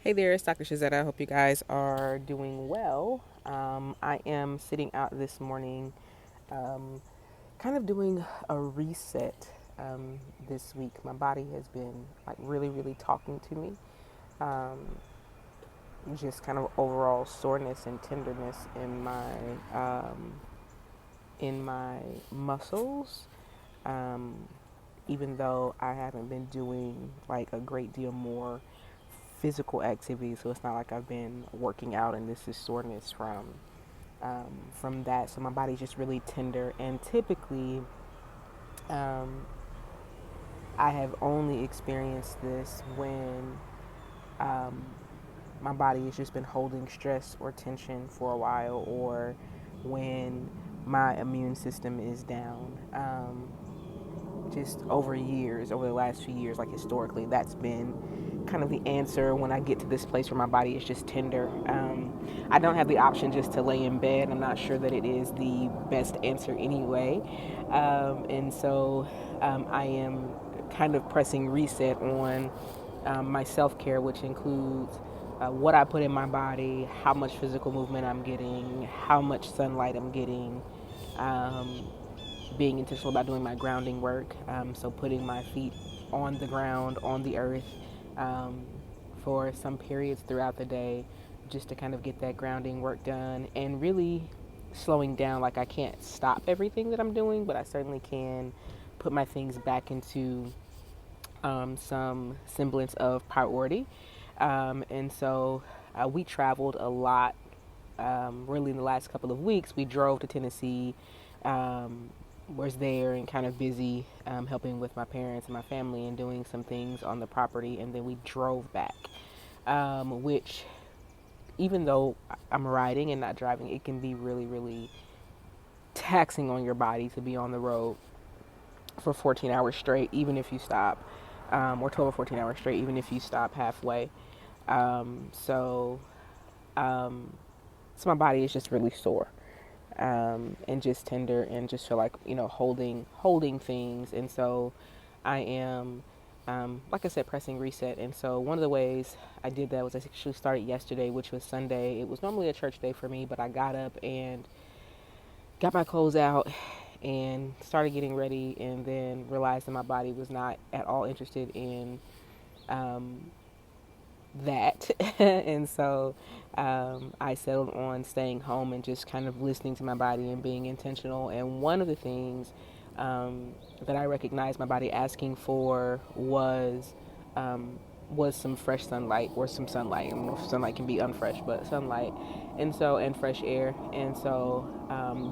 Hey there, it's Dr. Shazetta. I hope you guys are doing well. I am sitting out this morning, um, kind of doing a reset this week. My body has been like really, really talking to me. Um, just kind of overall soreness and tenderness in my muscles. Um, Even though I haven't been doing like a great deal more physical activity, so it's not like I've been working out and this is soreness from that. So my body's just really tender, and typically, um, I have only experienced this when um, my body has just been holding stress or tension for a while, or when my immune system is down. Just over years, over the last few years, like historically, that's been kind of the answer when I get to this place where my body is just tender. I don't have the option just to lay in bed. I'm not sure that it is the best answer anyway. And so I am kind of pressing reset on my self care, which includes what I put in my body, how much physical movement I'm getting, how much sunlight I'm getting. Um, Being intentional about doing my grounding work. So putting my feet on the ground, on the earth, um, for some periods throughout the day, just to kind of get that grounding work done and really slowing down. Like I can't stop everything that I'm doing, but I certainly can put my things back into some semblance of priority. And so we traveled a lot. Really, in the last couple of weeks, we drove to Tennessee, um, was there and kind of busy helping with my parents and my family and doing some things on the property. And then we drove back, which, even though I'm riding and not driving, it can be really, really taxing on your body to be on the road for 14 hours straight, even if you stop, or 12 or 14 hours straight, even if you stop halfway. Um, so, um, so my body is just really sore, and just tender, and just feel like holding things. And so I am, like I said, pressing reset. And so one of the ways I did that was I actually started yesterday, which was Sunday. It was normally a church day for me, but I got up and got my clothes out and started getting ready, and then realized that my body was not at all interested in um, that. And so I settled on staying home and just kind of listening to my body and being intentional. And one of the things that I recognized my body asking for um, was some fresh sunlight, or some sunlight. I don't know if sunlight can be unfresh, but sunlight, and fresh air. And so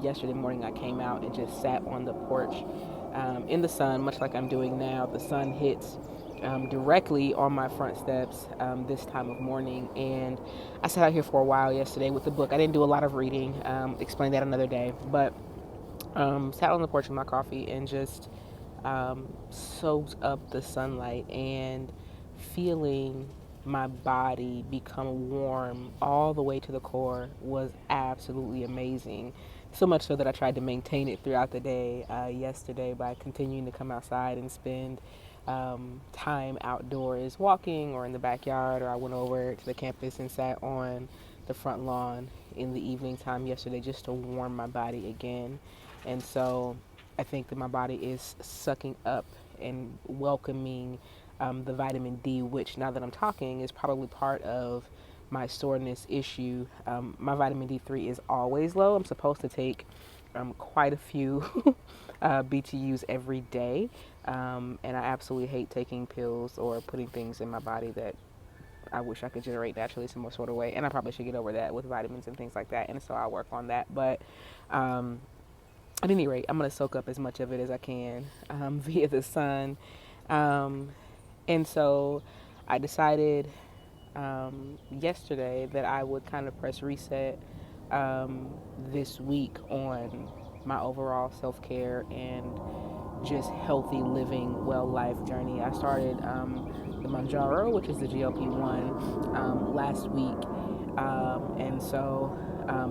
yesterday morning I came out and just sat on the porch in the sun, much like I'm doing now. The sun hits directly on my front steps this time of morning. And I sat out here for a while yesterday with the book. I didn't do a lot of reading, explain that another day, but sat on the porch with my coffee and just soaked up the sunlight, and feeling my body become warm all the way to the core was absolutely amazing. So much so that I tried to maintain it throughout the day yesterday by continuing to come outside and spend time outdoors walking or in the backyard, or I went over to the campus and sat on the front lawn in the evening time yesterday just to warm my body again. And so I think that my body is sucking up and welcoming the vitamin D, which, now that I'm talking, is probably part of my soreness issue. My vitamin D3 is always low. I'm supposed to take quite a few BTUs every day. And I absolutely hate taking pills or putting things in my body that I wish I could generate naturally some more sort of way. And I probably should get over that with vitamins and things like that. And so I'll work on that. But um, at any rate, I'm going to soak up as much of it as I can via the sun. Um, and so I decided yesterday that I would kind of press reset um, this week on my overall self care and just healthy living, well life journey. I started the Manjaro, which is the GLP-1, last week, and so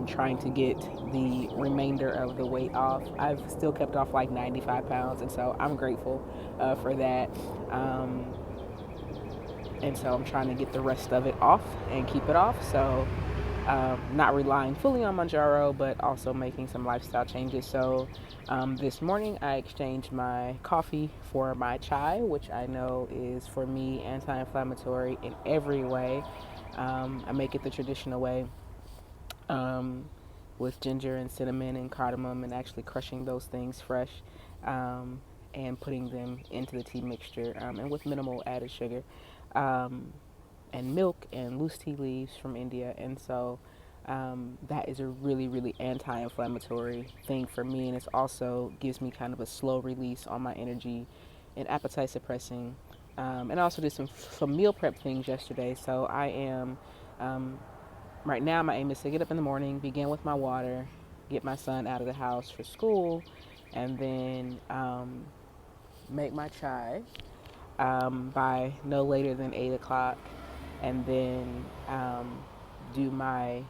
trying to get the remainder of the weight off. I've still kept off like 95 pounds, and so I'm grateful for that. Um, And so I'm trying to get the rest of it off and keep it off. So not relying fully on Mounjaro, but also making some lifestyle changes. So this morning I exchanged my coffee for my chai, which I know is for me anti-inflammatory in every way. I make it the traditional way, um, with ginger and cinnamon and cardamom, and actually crushing those things fresh, um, and putting them into the tea mixture, and with minimal added sugar. Um, and milk and loose tea leaves from India. And so that is a really, really anti-inflammatory thing for me. And it also gives me kind of a slow release on my energy and appetite suppressing. And I also did some meal prep things yesterday. So I am, um, right now, my aim is to get up in the morning, begin with my water, get my son out of the house for school, and then make my chai by no later than 8 o'clock, and then do my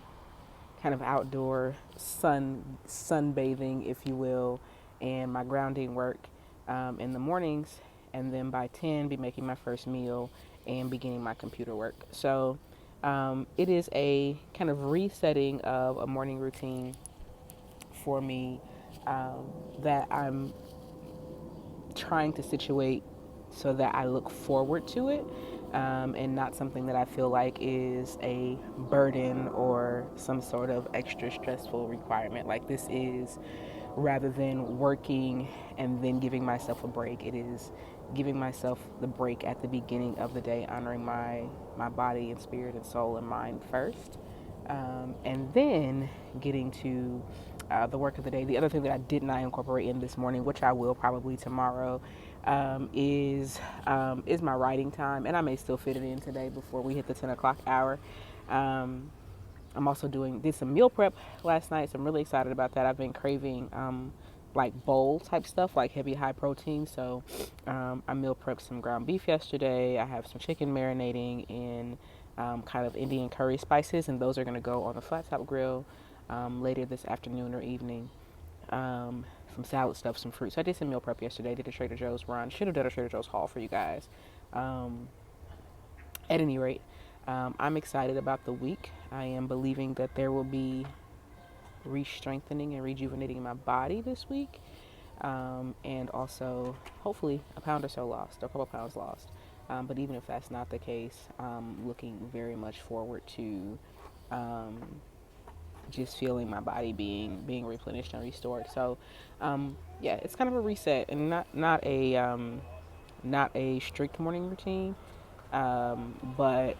kind of outdoor sunbathing, if you will, and my grounding work in the mornings, and then by 10 be making my first meal and beginning my computer work. So it is a kind of resetting of a morning routine for me, that I'm trying to situate so that I look forward to it, and not something that I feel like is a burden or some sort of extra stressful requirement. Like this is, rather than working and then giving myself a break, it is giving myself the break at the beginning of the day, honoring my body and spirit and soul and mind first, and then getting to the work of the day. The other thing that I did not incorporate in this morning, which I will probably tomorrow, is my writing time, and I may still fit it in today before we hit the 10 o'clock hour. I'm also did some meal prep last night, so I'm really excited about that. I've been craving like bowl type stuff, like heavy high protein. So I meal prepped some ground beef yesterday. I have some chicken marinating in kind of Indian curry spices, and those are going to go on the flat top grill later this afternoon or evening. Some salad stuff, some fruit. So I did some meal prep yesterday. Did a Trader Joe's run. Should have done a Trader Joe's haul for you guys. At any rate, I'm excited about the week. I am believing that there will be re-strengthening and rejuvenating my body this week, and also hopefully a pound or so lost, or a couple pounds lost. But even if that's not the case, I'm looking very much forward to just feeling my body being replenished and restored. So, yeah, it's kind of a reset, and not a strict morning routine, but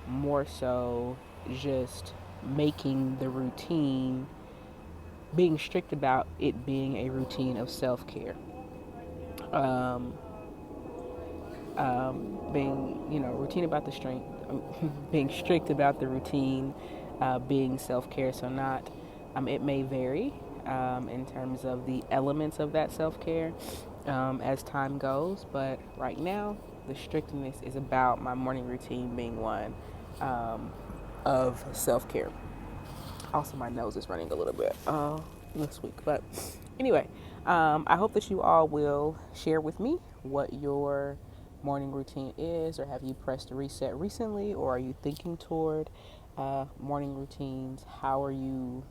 more so just making the routine, being strict about it being a routine of self care. Um, being, routine about the strength, being strict about the routine, being self care. So, not, it may vary in terms of the elements of that self care as time goes, but right now, the strictness is about my morning routine being one of self care. Also, my nose is running a little bit this week. But anyway, I hope that you all will share with me what your morning routine is, or have you pressed reset recently, or are you thinking toward morning routines? How are you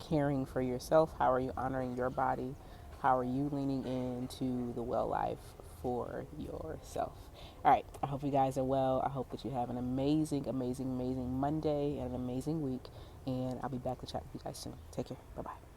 caring for yourself? How are you honoring your body? How are you leaning into the well life for yourself? All right. I hope you guys are well. I hope that you have an amazing, amazing, amazing Monday and an amazing week. And I'll be back to chat with you guys soon. Take care. Bye bye.